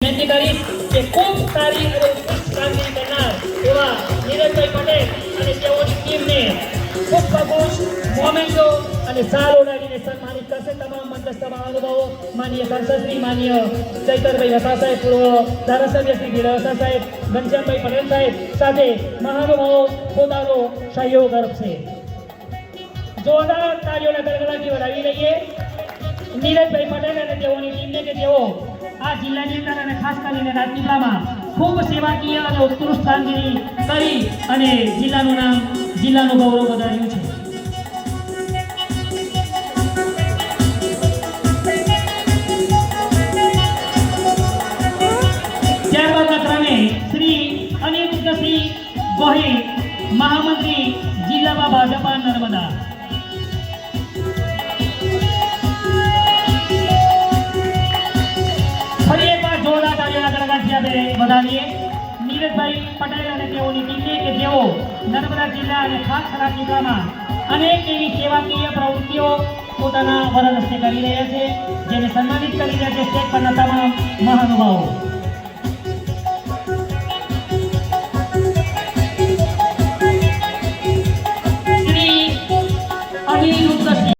વિનંતી કરીશ કે ખૂબ સારી અને ઉત્કૃષ્ટ કામગીરી કરનાર એવા નીરજભાઈ પટેલ અને તેઓની ટીમને પુષ્પગુચ્છ, મોમેન્ટો અને શાલ ઓઢાડીને સન્માનિત કરશે તમામ મંચસ્થ મહાનુભાવો, માનનીય સાંસદશ્રી માનનીય ચૈતરભાઈ વસા સાહેબ, પૂર્વ ધારાસભ્ય શ્રી ભીલવસા સાહેબ, ઘનશ્યામભાઈ પટેલ સાહેબ સાથે મહાનુભાવો પોતાનો સહયોગ આપશે. જોરદાર તાળીઓના ગડગડાટથી વધાવી લઈએ નીરજભાઈ પટેલ અને તેઓની ટીમને કે તેઓ આ જિલ્લાની અંદર અને ખાસ કરીને રાજપીપળામાં ખૂબ સેવાકીય અને ઉત્કૃષ્ટ કામગીરી કરી અને જિલ્લાનું નામ, જિલ્લાનું ગૌરવ વધાર્યું છે. ત્યારબાદના ક્રમે શ્રી અનિરુદ્ધસિંહ ગોહિલ, મહામંત્રી જિલ્લામાં ભાજપા નર્મદા. ફરી એકવાર જોરદાર તાળીઓના ગડગડાટથી આપણે વધાવીએ નીરજભાઈ પટેલ અને તેઓની ટીમને કે જેઓ નર્મદા જિલ્લા અને ખાસ રાજપીપળામાં અનેક એવી સેવાકીય પ્રવૃત્તિઓ પોતાના વરદ હસ્તે કરી રહ્યા છે, જેને સન્માનિત કરી રહ્યા છે સ્ટેજ પરના તમામ મહાનુભાવો.